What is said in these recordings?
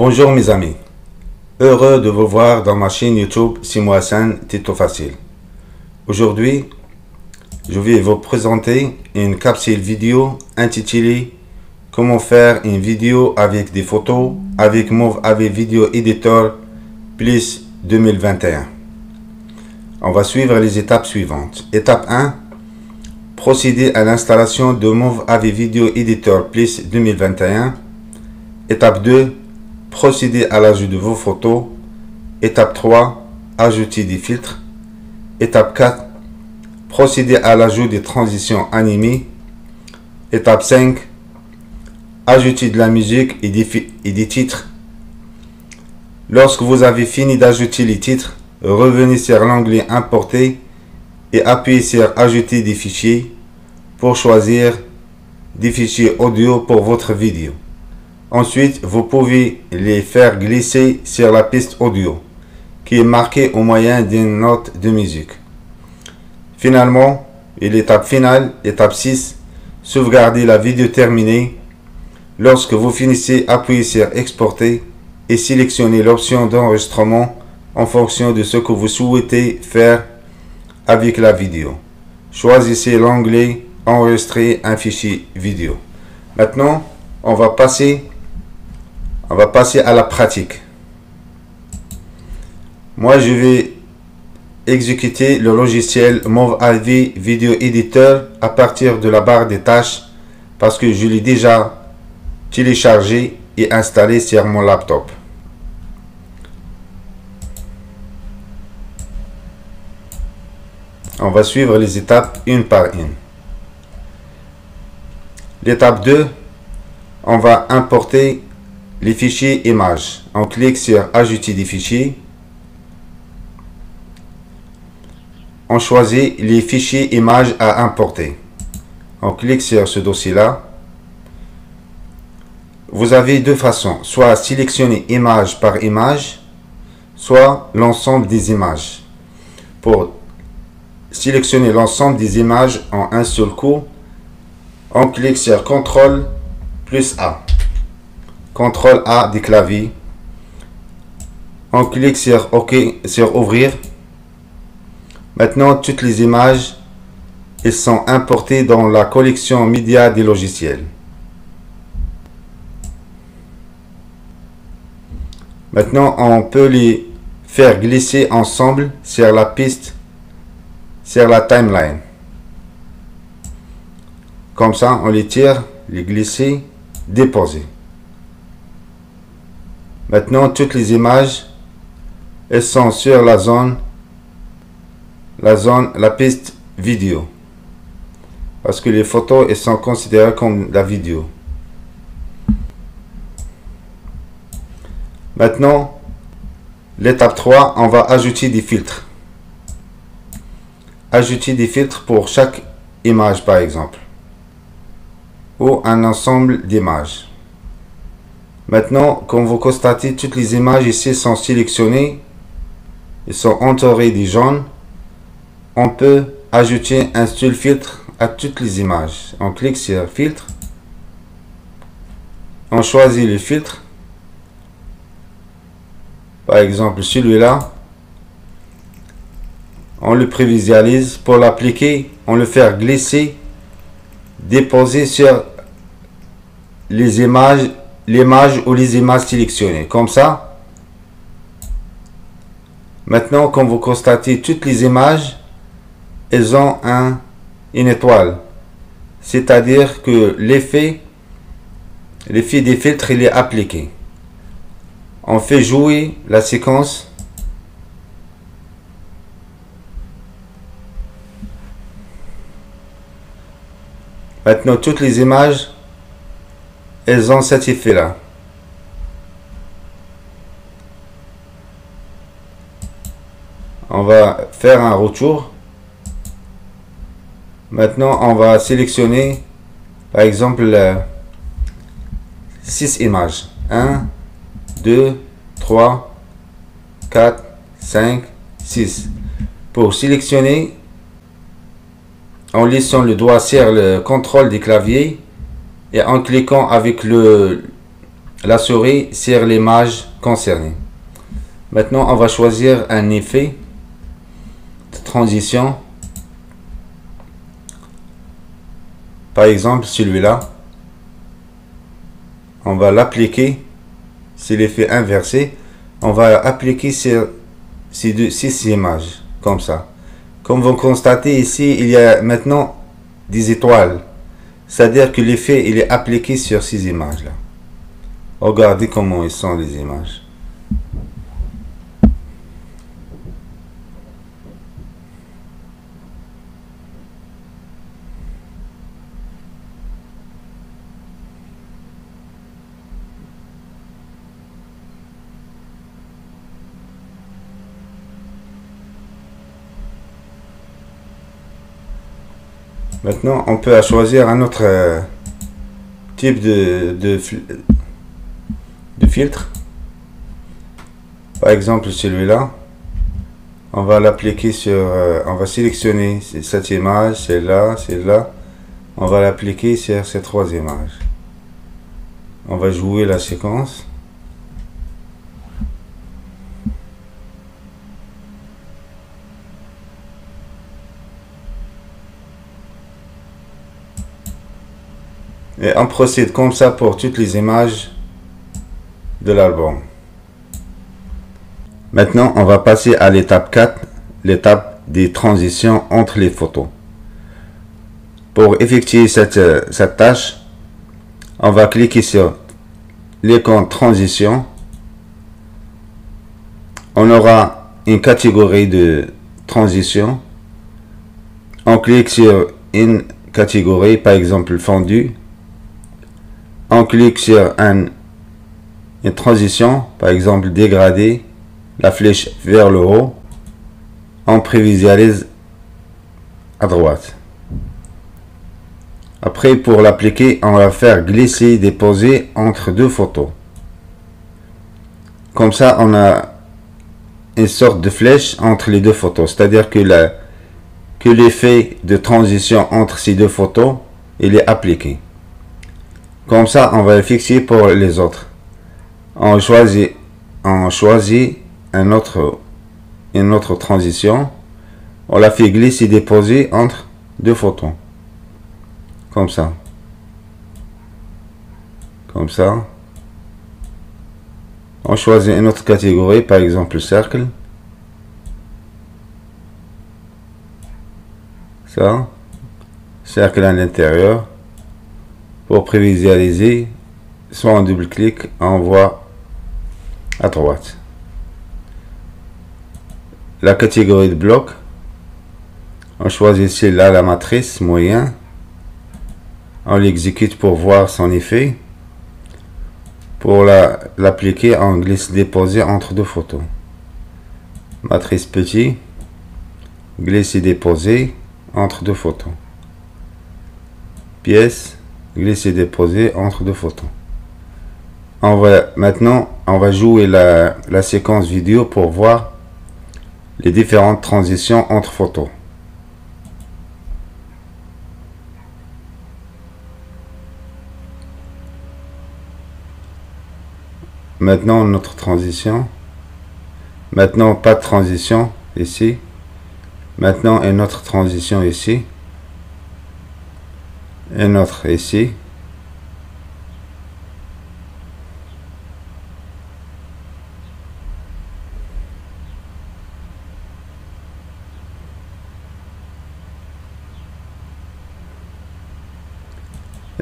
Bonjour mes amis, heureux de vous voir dans ma chaîne YouTube Simo Hassan Tuto Facile. Aujourd'hui, je vais vous présenter une capsule vidéo intitulée Comment faire une vidéo avec des photos avec Move AV Video Editor Plus 2021. On va suivre les étapes suivantes. Étape 1, procéder à l'installation de Move AV Video Editor Plus 2021. Étape 2, procéder à l'ajout de vos photos. Étape 3, ajouter des filtres. Étape 4, procéder à l'ajout des transitions animées. Étape 5, ajouter de la musique et des titres. Lorsque vous avez fini d'ajouter les titres, revenez sur l'onglet Importer et appuyez sur Ajouter des fichiers pour choisir des fichiers audio pour votre vidéo. Ensuite, vous pouvez les faire glisser sur la piste audio qui est marquée au moyen d'une note de musique. Finalement, et l'étape finale, étape 6, sauvegarder la vidéo terminée. Lorsque vous finissez, appuyez sur Exporter et sélectionnez l'option d'enregistrement en fonction de ce que vous souhaitez faire avec la vidéo. Choisissez l'onglet Enregistrer un fichier vidéo. Maintenant, on va passer à la pratique. Moi, je vais exécuter le logiciel Move AV Video Editor à partir de la barre des tâches parce que je l'ai déjà téléchargé et installé sur mon laptop. On va suivre les étapes une par une. L'étape 2, on va importer les fichiers images. On clique sur Ajouter des fichiers. On choisit les fichiers images à importer. On clique sur ce dossier-là. Vous avez deux façons, soit sélectionner image par image, soit l'ensemble des images. Pour sélectionner l'ensemble des images en un seul coup, on clique sur CTRL plus A. CTRL A des claviers. On clique sur OK, sur Ouvrir. Maintenant, toutes les images elles sont importées dans la collection média des logiciels. Maintenant, on peut les faire glisser ensemble sur la piste, sur la timeline. Comme ça, on les tire, les glisser, déposer. Maintenant, toutes les images, elles sont sur la piste vidéo. Parce que les photos, elles sont considérées comme la vidéo. Maintenant, l'étape 3, on va ajouter des filtres. Ajouter des filtres pour chaque image, par exemple. Ou un ensemble d'images. Maintenant, comme vous constatez, toutes les images ici sont sélectionnées. Elles sont entourées de jaune. On peut ajouter un seul filtre à toutes les images. On clique sur Filtre. On choisit le filtre. Par exemple, celui-là. On le prévisualise. Pour l'appliquer, on le fait glisser, déposer sur l'image ou les images sélectionnées. Comme ça. Maintenant, comme vous constatez, toutes les images, elles ont une étoile. C'est-à-dire que l'effet des filtres, il est appliqué. On fait jouer la séquence. Maintenant, toutes les images, elles ont cet effet-là. On va faire un retour. Maintenant, on va sélectionner, par exemple, 6 images. 1, 2, 3, 4, 5, 6. Pour sélectionner, en laissant le doigt sur le contrôle des claviers et en cliquant avec le la souris sur l'image concernée. Maintenant, on va choisir un effet de transition. Par exemple, celui-là. On va l'appliquer. C'est l'effet inversé. On va appliquer sur ces images, comme ça. Comme vous constatez ici, il y a maintenant des étoiles. C'est-à-dire que l'effet, il est appliqué sur ces images-là. Regardez comment ils sont les images. Maintenant, on peut choisir un autre type de filtre. Par exemple, celui-là. On va l'appliquer sur... on va sélectionner cette image, celle-là, celle-là. On va l'appliquer sur ces trois images. On va jouer la séquence. Et on procède comme ça pour toutes les images de l'album. Maintenant, on va passer à l'étape 4, l'étape des transitions entre les photos. Pour effectuer cette tâche, on va cliquer sur l'icône transition. On aura une catégorie de transition. On clique sur une catégorie, par exemple fondu. On clique sur une transition, par exemple dégradé, la flèche vers le haut. On prévisualise à droite. Après, pour l'appliquer, on va faire glisser, déposer entre deux photos. Comme ça, on a une sorte de flèche entre les deux photos. C'est-à-dire que l'effet de transition entre ces deux photos, il est appliqué. Comme ça, on va le fixer pour les autres. On choisit une autre transition. On la fait glisser, déposer entre deux photos. Comme ça. Comme ça. On choisit une autre catégorie, par exemple cercle. Ça. Cercle à l'intérieur. Pour prévisualiser, soit on double-clique, on voit à droite. La catégorie de bloc, on choisit celle-là, la matrice, moyen. On l'exécute pour voir son effet. Pour l'appliquer, on glisse déposer entre deux photos. Matrice petit, glisser déposer entre deux photos. Pièce, glisser déposer entre deux photos. Maintenant, on va jouer la séquence vidéo pour voir les différentes transitions entre photos. Maintenant, notre transition. Maintenant, pas de transition ici. Maintenant, une autre transition ici. Une autre ici.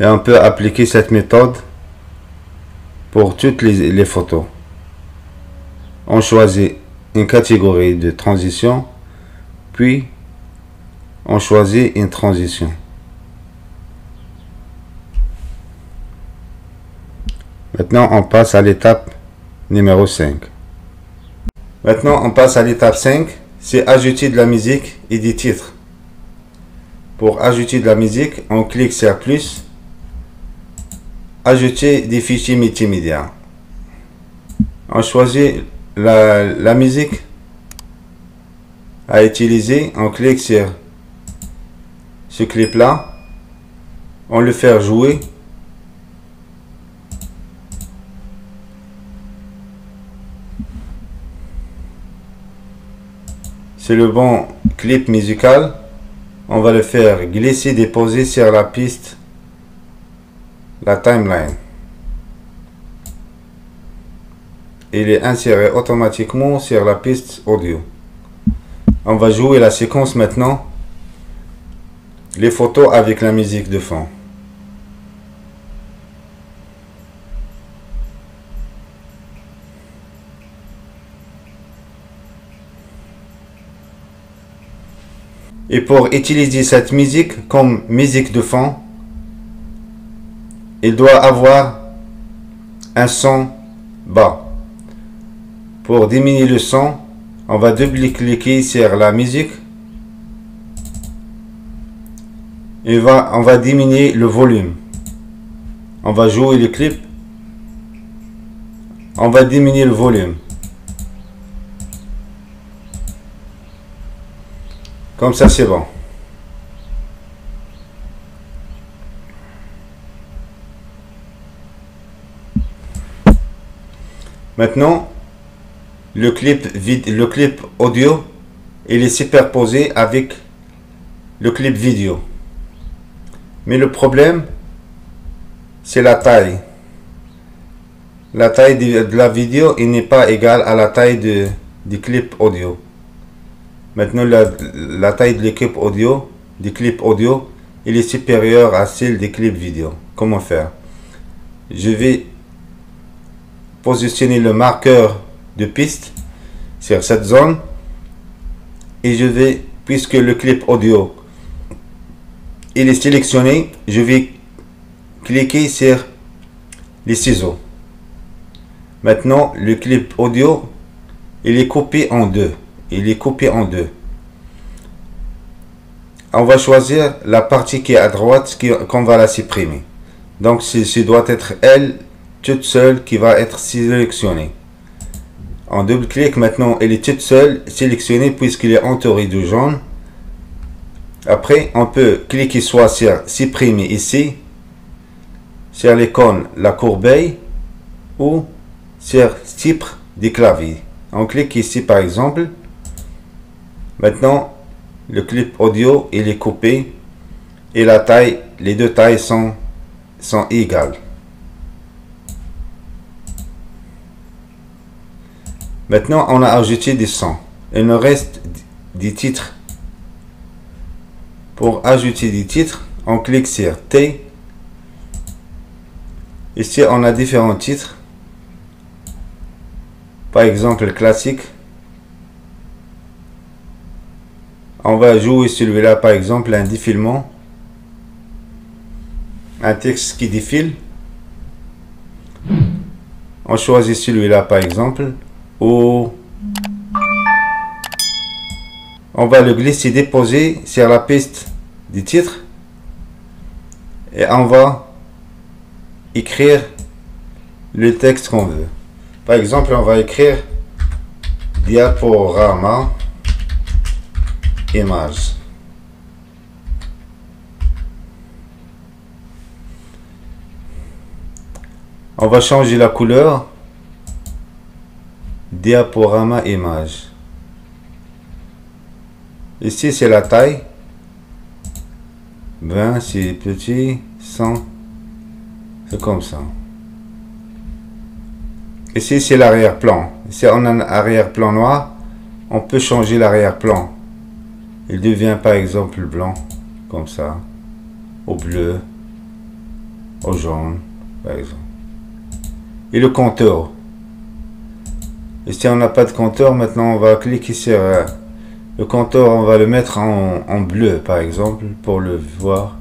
Et on peut appliquer cette méthode pour toutes les photos. On choisit une catégorie de transition, puis on choisit une transition. Maintenant, on passe à l'étape numéro 5. Maintenant, on passe à l'étape 5, c'est ajouter de la musique et des titres. Pour ajouter de la musique, on clique sur plus. Ajouter des fichiers multimédia. On choisit la musique à utiliser. On clique sur ce clip là. On le fait jouer. c'est le bon clip musical. On va le faire glisser, déposer sur la piste, la timeline. Il est inséré automatiquement sur la piste audio. On va jouer la séquence maintenant. Les photos avec la musique de fond. Et pour utiliser cette musique comme musique de fond, il doit avoir un son bas. Pour diminuer le son, on va double-cliquer sur la musique. Et on va diminuer le volume. On va jouer le clip. On va diminuer le volume. Comme ça, c'est bon. Maintenant, le clip audio, il est superposé avec le clip vidéo. Mais le problème, c'est la taille. La taille de la vidéo, il n'est pas égale à la taille du clip audio. Maintenant, la taille de l'équipe audio, du clip audio, il est supérieur à celle des clips vidéo. Comment faire? Je vais positionner le marqueur de piste sur cette zone et je vais, puisque le clip audio il est sélectionné, je vais cliquer sur les ciseaux. Maintenant, le clip audio, il est coupé en deux. Il est coupé en deux. On va choisir la partie qui est à droite, qu'on va la supprimer. Donc, ce doit être elle toute seule qui va être sélectionnée. En double-clic, maintenant, elle est toute seule sélectionnée puisqu'il est entouré de jaune. Après, on peut cliquer soit sur supprimer ici, sur l'icône la corbeille ou sur titre du clavier. On clique ici par exemple. Maintenant, le clip audio il est coupé et la taille, les deux tailles sont égales. Maintenant, on a ajouté des sons. Il nous reste des titres. Pour ajouter des titres, on clique sur T. Ici, on a différents titres. Par exemple, le classique. On va jouer celui-là, par exemple, un défilement. Un texte qui défile. On choisit celui-là, par exemple. Ou on va le glisser, déposer sur la piste du titre. Et on va écrire le texte qu'on veut. Par exemple, on va écrire diaporama image. On va changer la couleur. Diaporama image. Ici c'est la taille. 20 c'est petit, 100 c'est comme ça. Ici c'est l'arrière-plan. Si on a un arrière-plan noir, on peut changer l'arrière-plan. Il devient par exemple blanc, comme ça, au bleu, au jaune, par exemple. Et le contour. Et si on n'a pas de contour, maintenant on va cliquer sur le contour, on va le mettre en bleu par exemple pour le voir.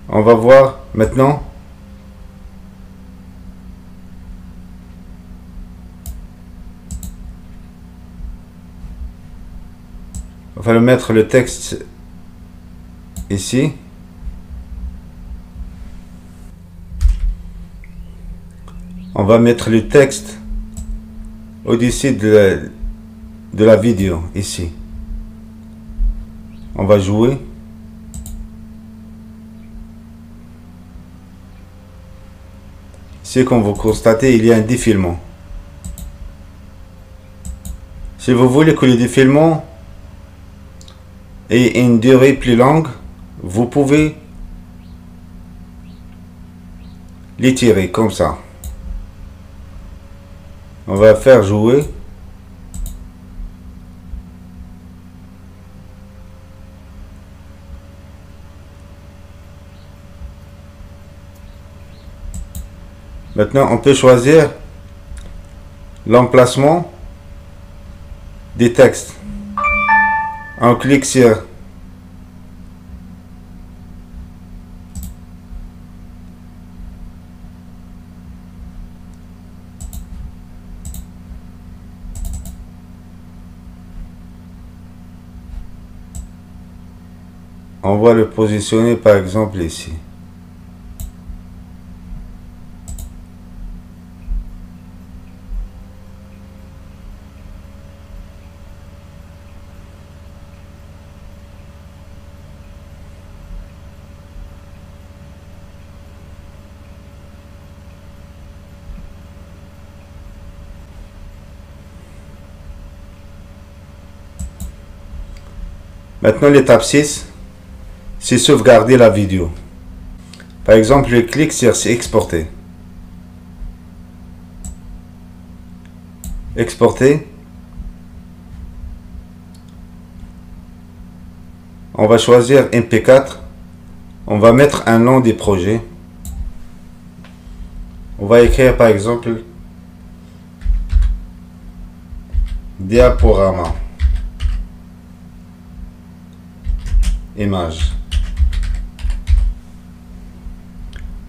On va voir maintenant. On va le mettre le texte ici. On va mettre le texte au-dessus de la vidéo, ici. On va jouer. C'est comme vous constatez, il y a un défilement. Si vous voulez que le défilement ait une durée plus longue, vous pouvez l'étirer comme ça. On va faire jouer. Maintenant, on peut choisir l'emplacement des textes. On clique sur on va le positionner par exemple ici. Maintenant, l'étape 6, c'est sauvegarder la vidéo. Par exemple, je clique sur exporter. Exporter. On va choisir MP4. On va mettre un nom des projets. On va écrire par exemple diaporama. Image.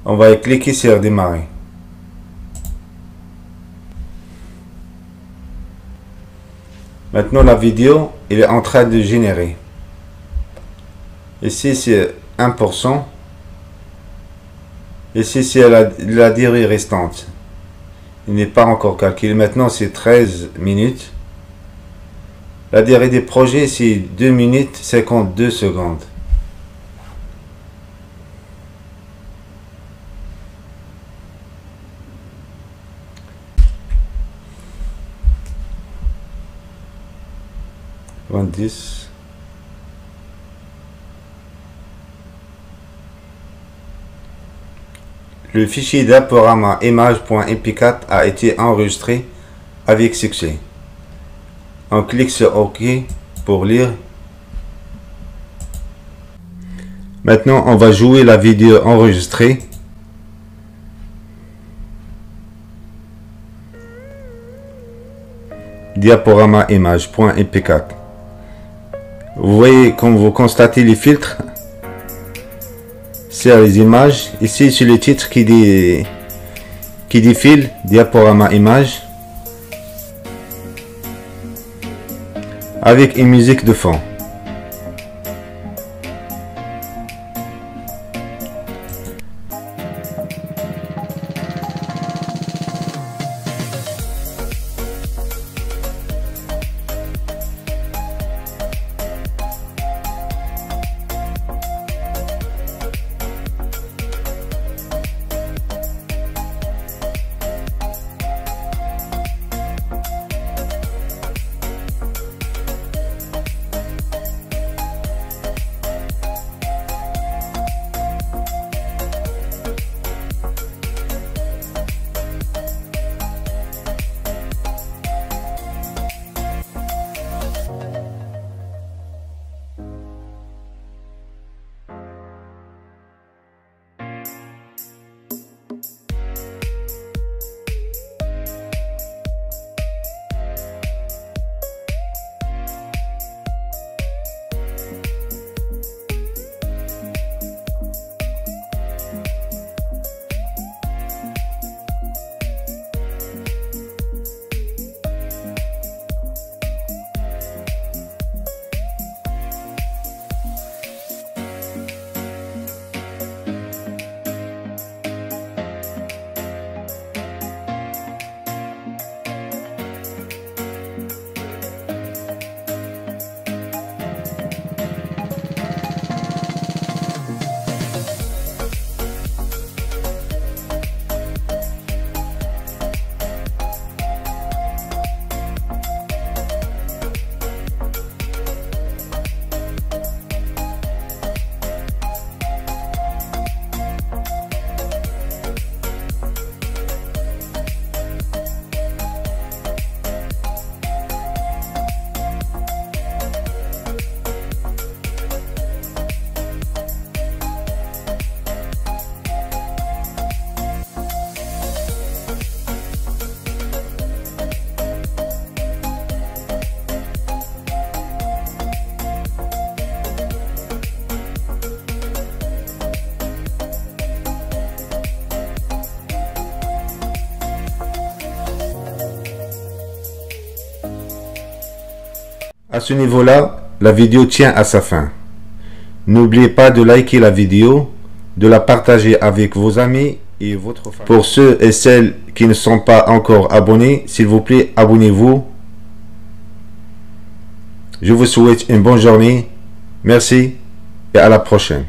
On va cliquer sur démarrer. Maintenant la vidéo elle est en train de générer. Ici c'est 1%. Ici c'est la durée restante. Il n'est pas encore calculé. Maintenant c'est 13 minutes. La durée des projets, c'est 2 minutes 52 secondes. Le fichier diaporama image.mp4 a été enregistré avec succès. On clique sur OK pour lire. Maintenant, on va jouer la vidéo enregistrée. Diaporama image.mp4. Vous voyez, comme vous constatez les filtres sur les images. Ici, sur le titre qui défile, diaporama image. Avec une musique de fond. À ce niveau-là, la vidéo tient à sa fin. N'oubliez pas de liker la vidéo, de la partager avec vos amis et votre famille. Pour ceux et celles qui ne sont pas encore abonnés, s'il vous plaît, abonnez-vous. Je vous souhaite une bonne journée. Merci et à la prochaine.